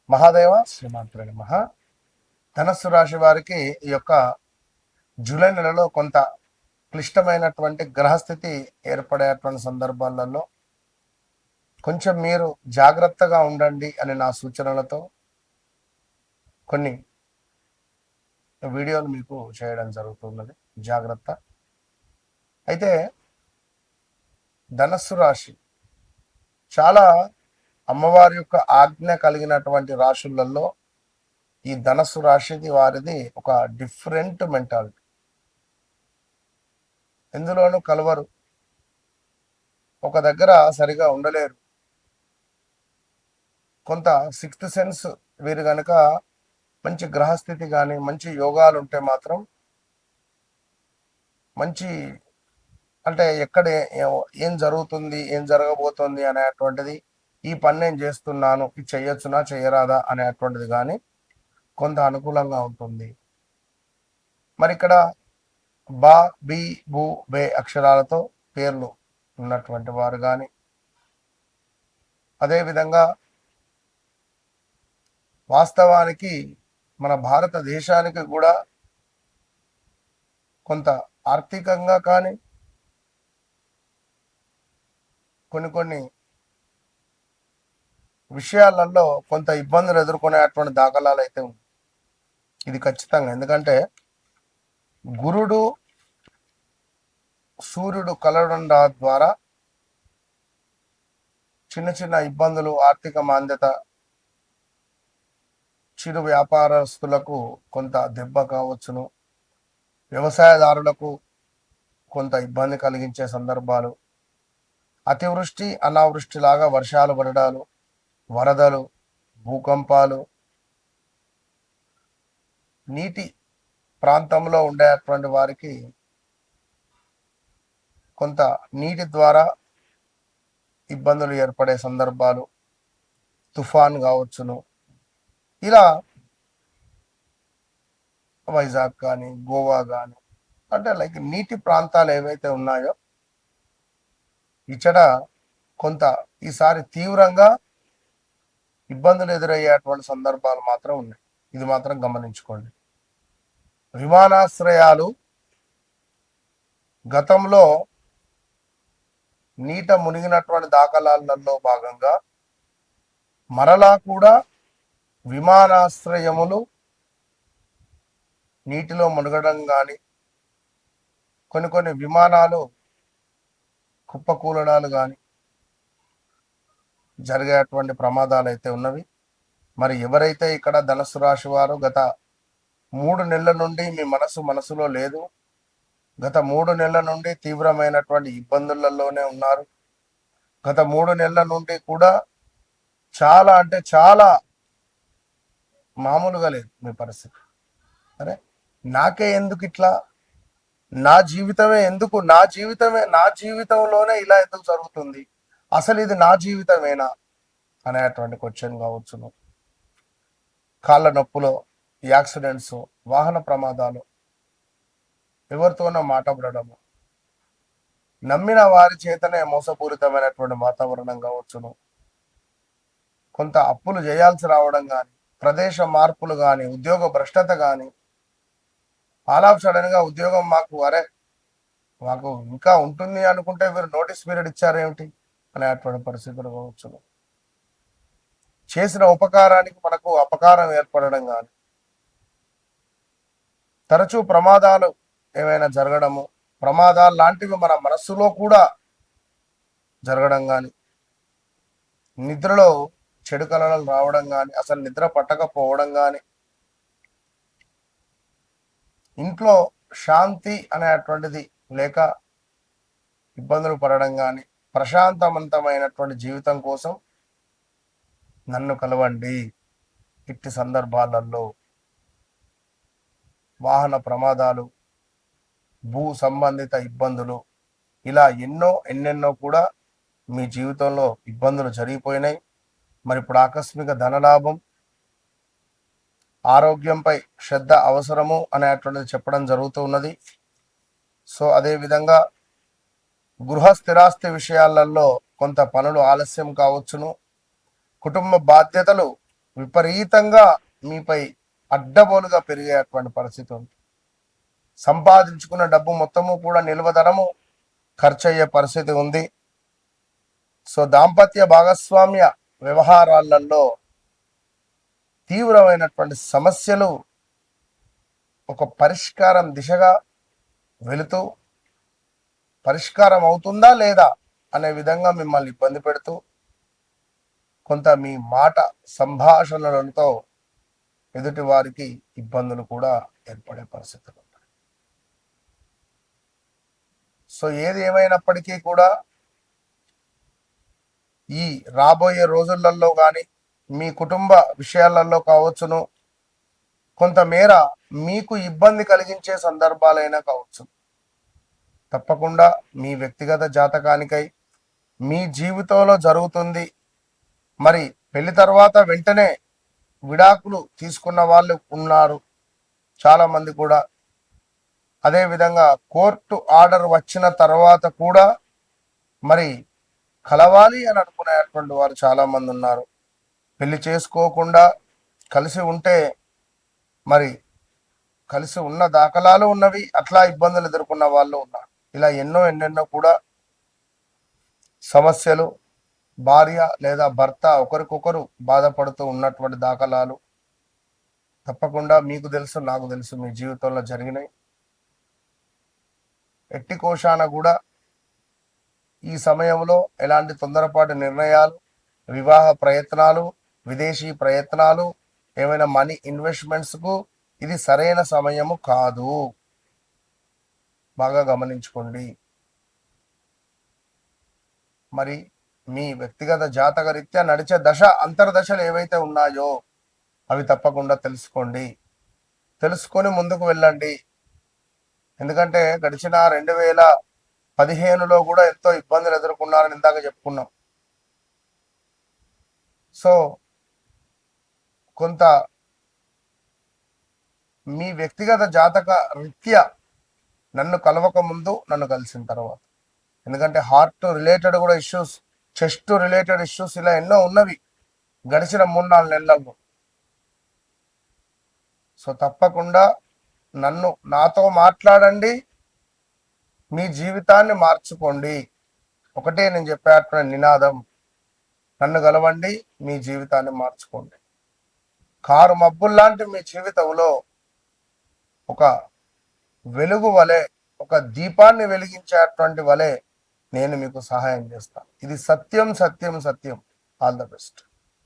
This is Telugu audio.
మహాదేవ శ్రీమాత్రే నమః. ధనస్సు రాశి వారికి ఈ యొక్క జూలై నెలలో కొంత క్లిష్టమైనటువంటి గ్రహస్థితి ఏర్పడేటువంటి సందర్భాలలో కొంచెం మీరు జాగ్రత్తగా ఉండండి అని నా సూచనలతో కొన్ని వీడియోలు మీకు చేయడం జరుగుతున్నది. జాగ్రత్త. అయితే ధనస్సు రాశి చాలా అమ్మవారి యొక్క ఆజ్ఞ కలిగినటువంటి రాశులలో ఈ ధనస్సు రాశిది వారిది ఒక డిఫరెంట్ మెంటాలిటీ. ఎందులోనూ కలవరు, ఒక దగ్గర సరిగా ఉండలేరు. కొంత సిక్స్త్ సెన్స్ వీరు కనుక మంచి గ్రహస్థితి కానీ మంచి యోగాలు ఉంటే మాత్రం మంచి అంటే ఎక్కడ ఏం జరుగుతుంది ఏం జరగబోతుంది అనేటువంటిది, ఈ పని నేను చేస్తున్నాను ఇది చెయ్యొచ్చునా చెయ్యరాదా అనేటువంటిది కానీ కొంత అనుకూలంగా ఉంటుంది. మరి ఇక్కడ బా బి బు బే అక్షరాలతో పేర్లు ఉన్నటువంటి వారు కానీ, అదేవిధంగా వాస్తవానికి మన భారతదేశానికి కూడా కొంత ఆర్థికంగా కానీ కొన్ని విషయాలలో కొంత ఇబ్బందులు ఎదుర్కొనేటువంటి దాఖలాలు అయితే ఉంది. ఇది ఖచ్చితంగా. ఎందుకంటే గురుడు సూర్యుడు కలవడం ద్వారా చిన్న చిన్న ఇబ్బందులు, ఆర్థిక మాంద్యత, చిరు వ్యాపారస్తులకు కొంత దెబ్బ కావచ్చును, వ్యవసాయదారులకు కొంత ఇబ్బంది కలిగించే సందర్భాలు, అతివృష్టి అనావృష్టిలాగా వర్షాలు పడడాలు, వరదలు, భూకంపాలు, నీటి ప్రాంతంలో ఉండేటువంటి వారికి కొంత నీటి ద్వారా ఇబ్బందులు ఏర్పడే సందర్భాలు, తుఫాన్ కావచ్చును. ఇలా వైజాగ్ కానీ గోవా కానీ అంటే లైక్ నీటి ప్రాంతాలు ఏవైతే ఉన్నాయో ఇచ్చట కొంత ఈసారి తీవ్రంగా ఇబ్బందులు ఎదురయ్యేటువంటి సందర్భాలు మాత్రం ఉన్నాయి. ఇది మాత్రం గమనించుకోండి. విమానాశ్రయాలు గతంలో నీట మునిగినటువంటి దాఖలాలలో భాగంగా మరలా కూడా విమానాశ్రయములు నీటిలో మునగడం కానీ, కొన్ని విమానాలు కుప్పకూలడాలు కానీ జరిగేటువంటి ప్రమాదాలు అయితే ఉన్నవి. మరి ఎవరైతే ఇక్కడ ధనుసు రాశి వారు గత 3 నెలల నుండి మీ మనసులో లేదు, గత 3 నెలల నుండి తీవ్రమైనటువంటి ఇబ్బందులలోనే ఉన్నారు, గత 3 నెలల నుండి కూడా చాలా అంటే చాలా మామూలుగా లేదు మీ పరిస్థితి. అరే నాకే ఎందుకు ఇట్లా, నా జీవితంలోనే ఇలా ఎందుకు జరుగుతుంది, అసలు ఇది నా జీవితమేనా అనేటువంటి క్వశ్చన్ కావచ్చును. కాళ్ళ నొప్పులు, యాక్సిడెంట్స్, వాహన ప్రమాదాలు, ఎవరితోనో మాట్లాడము, నమ్మిన వారి చేతనే మోసపూరితమైనటువంటి వాతావరణం కావచ్చును, కొంత అప్పులు చేయాల్సి రావడం కానీ, ప్రదేశ మార్పులు కానీ, ఉద్యోగ భ్రష్టత కానీ, ఆల్ ఆఫ్ సడన్ గా ఉద్యోగం మాకు ఇంకా ఉంటుంది అనుకుంటే వీరు నోటీస్ పీరియడ్ ఇచ్చారేమిటి అనేటువంటి పరిస్థితులు కావచ్చును. చేసిన ఉపకారానికి మనకు అపకారం ఏర్పడడం కానీ, తరచూ ప్రమాదాలు ఏమైనా జరగడము, ప్రమాదాలు లాంటివి మన మనస్సులో కూడా జరగడం కానీ, నిద్రలో చెడు కలలు రావడం కానీ, అసలు నిద్ర పట్టకపోవడం కానీ, ఇంట్లో శాంతి అనేటువంటిది లేక ఇబ్బందులు పడడం కానీ, ప్రశాంతవంతమైనటువంటి జీవితం కోసం నన్ను కలవండి. ఇట్టి సందర్భాలలో వాహన ప్రమాదాలు, భూ సంబంధిత ఇబ్బందులు, ఇలా ఎన్నెన్నో కూడా మీ జీవితంలో ఇబ్బందులు జరిగిపోయినాయి. మరి ఇప్పుడు ఆకస్మిక ధనలాభం, ఆరోగ్యంపై శ్రద్ధ అవసరము అనేటువంటిది చెప్పడం జరుగుతూ ఉన్నది. సో అదేవిధంగా గృహ స్థిరాస్తి విషయాలలో కొంత పనులు ఆలస్యం కావచ్చును, కుటుంబ బాధ్యతలు విపరీతంగా మీపై అడ్డబోలుగా పెరిగేటువంటి పరిస్థితి ఉంది. సంపాదించుకున్న డబ్బు మొత్తము కూడా నిల్వధనము ఖర్చు అయ్యే పరిస్థితి ఉంది. సో దాంపత్య భాగస్వామ్య వ్యవహారాలలో తీవ్రమైనటువంటి సమస్యలు ఒక పరిష్కారం దిశగా వెళుతూ పరిష్కారం అవుతుందా లేదా అనే విధంగా మిమ్మల్ని ఇబ్బంది పెడుతూ కొంత మీ మాట సంభాషణలతో ఎదుటి వారికి ఇబ్బందులు కూడా ఏర్పడే పరిస్థితులు ఉంటాయి. సో ఏది ఏమైనప్పటికీ కూడా ఈ రాబోయే రోజులలో కానీ మీ కుటుంబ విషయాలలో కావచ్చును, కొంతమేర మీకు ఇబ్బంది కలిగించే సందర్భాలైనా కావచ్చు. తప్పకుండా మీ వ్యక్తిగత జాతకానికై మీ జీవితంలో జరుగుతుంది. మరి పెళ్లి తర్వాత వెంటనే విడాకులు తీసుకున్న వాళ్ళు ఉన్నారు చాలామంది కూడా. అదేవిధంగా కోర్టు ఆర్డర్ వచ్చిన తర్వాత కూడా మరి కలవాలి అని అనుకునేటువంటి వారు చాలామంది ఉన్నారు. పెళ్లి చేసుకోకుండా కలిసి ఉంటే మరి కలిసి ఉన్న దాఖలాలు ఉన్నవి, అట్లా ఇబ్బందులు ఎదుర్కొన్న వాళ్ళు ఉన్నారు. ఇలా ఎన్నెన్నో కూడా సమస్యలు, భార్య లేదా భర్త ఒకరికొకరు బాధపడుతూ ఉన్నటువంటి దాఖలాలు తప్పకుండా మీకు తెలుసు, నాకు తెలుసు, మీ జీవితంలో జరిగినాయి. ఎట్టి కోశాన కూడా ఈ సమయంలో ఎలాంటి తొందరపాటు నిర్ణయాలు, వివాహ ప్రయత్నాలు, విదేశీ ప్రయత్నాలు, ఏమైనా మనీ ఇన్వెస్ట్మెంట్స్కు ఇది సరైన సమయము కాదు. బాగా గమనించుకోండి. మరి మీ వ్యక్తిగత జాతక రీత్యా నడిచే దశ అంతర్దశలు ఏవైతే ఉన్నాయో అవి తప్పకుండా తెలుసుకోండి. తెలుసుకొని ముందుకు వెళ్ళండి. ఎందుకంటే గడిచిన 2015లో కూడా ఎంతో ఇబ్బందులు ఎదుర్కొన్నారని ఇందాక చెప్పుకున్నాం. సో కొంత మీ వ్యక్తిగత జాతక రీత్యా నన్ను కలవక ముందు, నన్ను కలిసిన తర్వాత, ఎందుకంటే హార్ట్ రిలేటెడ్ కూడా ఇష్యూస్, చెస్ట్ రిలేటెడ్ ఇష్యూస్ ఇలా ఎన్నో ఉన్నవి గడిచిన 3-4 నెలల్లో. సో తప్పకుండా నాతో మాట్లాడండి, మీ జీవితాన్ని మార్చుకోండి. ఒకటే నేను చెప్పేటువంటి నినాదం, నన్ను కలవండి, మీ జీవితాన్ని మార్చుకోండి. కారు మబ్బుల్లాంటి మీ జీవితంలో ఒక వెలుగు వలె, ఒక దీపాన్ని వెలిగించేటువంటి వలె నేను మీకు సహాయం చేస్తాను. ఇది సత్యం సత్యం సత్యం. All the best.